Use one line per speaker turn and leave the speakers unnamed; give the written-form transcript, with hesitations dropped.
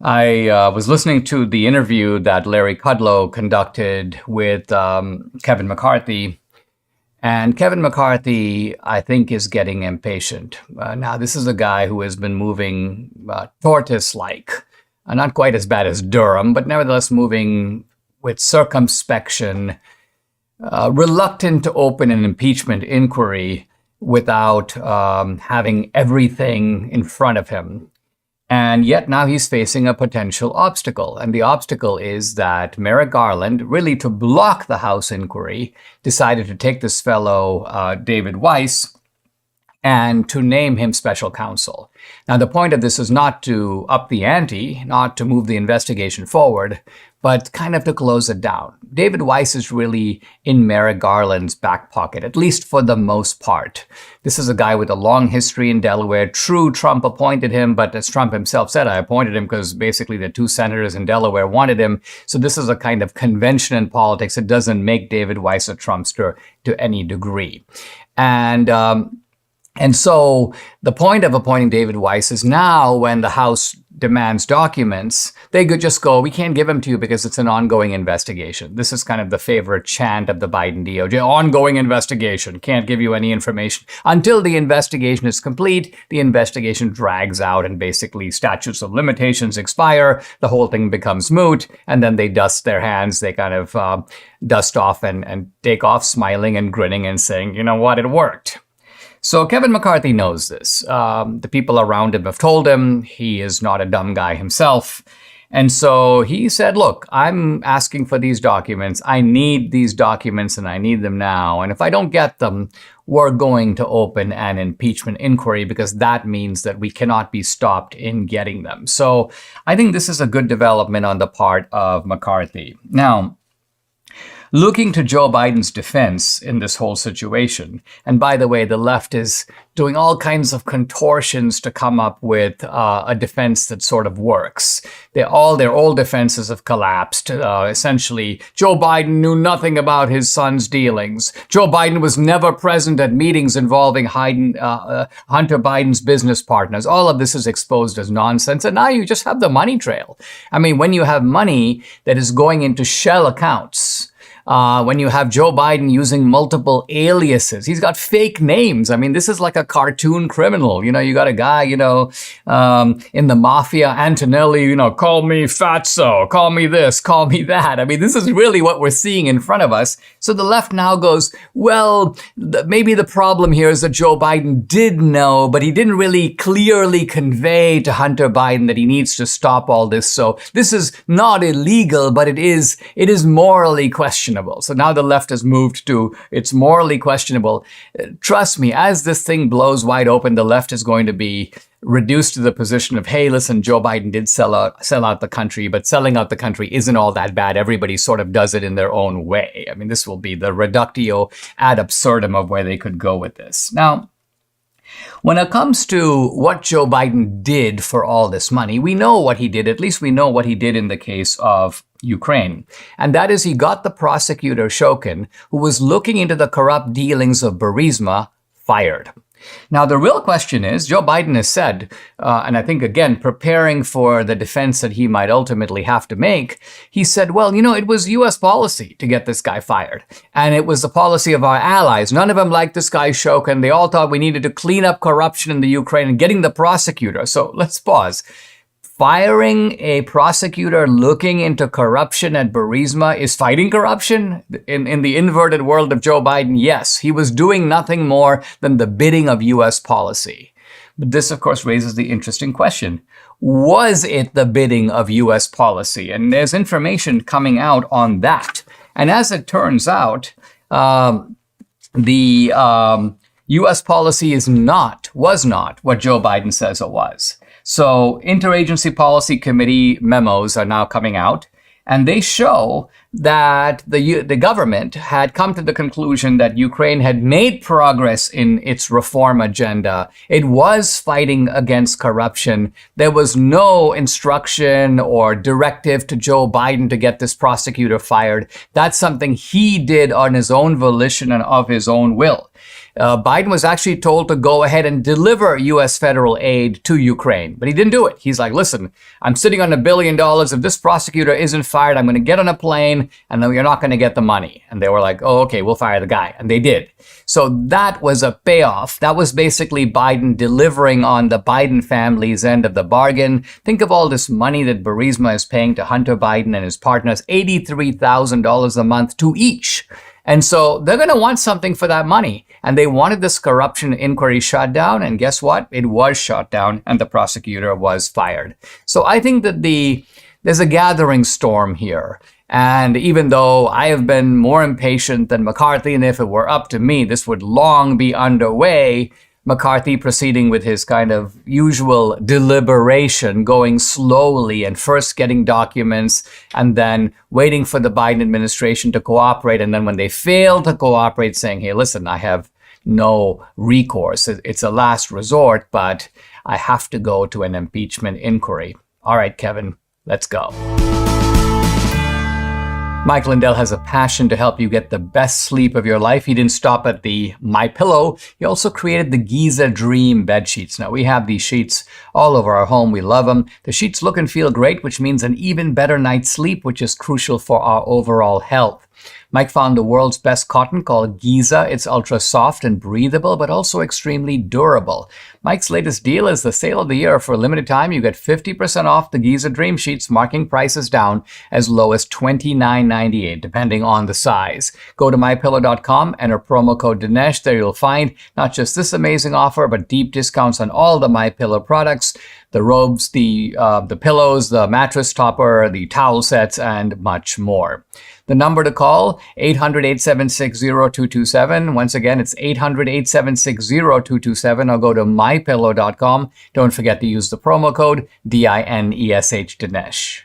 I was listening to the interview that Larry Kudlow conducted with Kevin McCarthy. And Kevin McCarthy, I think, is getting impatient. Now, this is a guy who has been moving tortoise-like, not quite as bad as Durham, but nevertheless moving with circumspection, reluctant to open an impeachment inquiry without having everything in front of him. And yet now he's facing a potential obstacle. And the obstacle is that Merrick Garland, really to block the House inquiry, decided to take this fellow, David Weiss, and to name him special counsel. Now, the point of this is not to up the ante, not to move the investigation forward, but kind of to close it down. David Weiss is really in Merrick Garland's back pocket, at least for the most part. This is a guy with a long history in Delaware. True, Trump appointed him, but as Trump himself said, I appointed him because basically the two senators in Delaware wanted him. So this is a kind of convention in politics. It doesn't make David Weiss a Trumpster to any degree. And so the point of appointing David Weiss is now when the House demands documents, they could just go, we can't give them to you because it's an ongoing investigation. This is kind of the favorite chant of the Biden DOJ, ongoing investigation, can't give you any information. Until the investigation is complete, the investigation drags out and basically statutes of limitations expire, the whole thing becomes moot, and then they dust their hands, they kind of dust off and take off smiling and grinning and saying, you know what, it worked. So Kevin McCarthy knows this. The people around him have told him he is not a dumb guy himself. And so he said, look, I'm asking for these documents. I need these documents and I need them now. And if I don't get them, we're going to open an impeachment inquiry because that means that we cannot be stopped in getting them. So I think this is a good development on the part of McCarthy. Now, looking to Joe Biden's defense in this whole situation. And by the way, the left is doing all kinds of contortions to come up with a defense that sort of works. All their old defenses have collapsed. Essentially, Joe Biden knew nothing about his son's dealings. Joe Biden was never present at meetings involving Hunter Biden's business partners. All of this is exposed as nonsense. And now you just have the money trail. I mean, when you have money that is going into shell accounts, when you have Joe Biden using multiple aliases, he's got fake names. I mean, this is like a cartoon criminal. You got a guy, in the mafia, Antonelli, call me fatso, call me this, call me that. I mean, this is really what we're seeing in front of us. So the left now goes, well, maybe the problem here is that Joe Biden did know, but he didn't really clearly convey to Hunter Biden that he needs to stop all this. So this is not illegal, but it is morally questionable. So now the left has moved to it's morally questionable. Trust me, as this thing blows wide open, the left is going to be reduced to the position of, hey, listen, Joe Biden did sell out the country, but selling out the country isn't all that bad. Everybody sort of does it in their own way. I mean, this will be the reductio ad absurdum of where they could go with this. Now, when it comes to what Joe Biden did for all this money, we know what he did. At least we know what he did in the case of Ukraine. And that is he got the prosecutor Shokin, who was looking into the corrupt dealings of Burisma, fired. Now, the real question is, Joe Biden has said, and I think, again, preparing for the defense that he might ultimately have to make, he said, well, it was U.S. policy to get this guy fired. And it was the policy of our allies. None of them liked this guy Shokin. They all thought we needed to clean up corruption in the Ukraine and getting the prosecutor. So let's pause. Firing a prosecutor looking into corruption at Burisma is fighting corruption? In the inverted world of Joe Biden, yes. He was doing nothing more than the bidding of U.S. policy. But this, of course, raises the interesting question. Was it the bidding of U.S. policy? And there's information coming out on that. And as it turns out, the U.S. policy was not what Joe Biden says it was. So Interagency Policy Committee memos are now coming out, and they show that the government had come to the conclusion that Ukraine had made progress in its reform agenda. It was fighting against corruption. There was no instruction or directive to Joe Biden to get this prosecutor fired. That's something he did on his own volition and of his own will. Biden was actually told to go ahead and deliver U.S. federal aid to Ukraine, but he didn't do it. He's like, listen, I'm sitting on $1 billion. If this prosecutor isn't fired, I'm going to get on a plane and then you're not going to get the money. And they were like, oh, okay, we'll fire the guy. And they did. So that was a payoff. That was basically Biden delivering on the Biden family's end of the bargain. Think of all this money that Burisma is paying to Hunter Biden and his partners, $83,000 a month to each. And so they're going to want something for that money. And they wanted this corruption inquiry shut down. And guess what? It was shut down and the prosecutor was fired. So I think that there's a gathering storm here. And even though I have been more impatient than McCarthy, and if it were up to me, this would long be underway, McCarthy proceeding with his kind of usual deliberation, going slowly and first getting documents and then waiting for the Biden administration to cooperate. And then when they fail to cooperate, saying, hey, listen, I have no recourse. It's a last resort, but I have to go to an impeachment inquiry. All right, Kevin, let's go. Mike Lindell has a passion to help you get the best sleep of your life. He didn't stop at the MyPillow. He also created the Giza Dream bed sheets. Now, we have these sheets all over our home. We love them. The sheets look and feel great, which means an even better night's sleep, which is crucial for our overall health. Mike found the world's best cotton called Giza. It's ultra soft and breathable, but also extremely durable. Mike's latest deal is the sale of the year. For a limited time, you get 50% off the Giza Dream Sheets, marking prices down as low as $29.98, depending on the size. Go to mypillow.com, enter promo code Dinesh. There you'll find not just this amazing offer, but deep discounts on all the MyPillow products, the robes, the pillows, the mattress topper, the towel sets, and much more. The number to call, 800-876-0227. Once again, it's 800-876-0227, or go to mypillow.com. Don't forget to use the promo code DINESH Dinesh.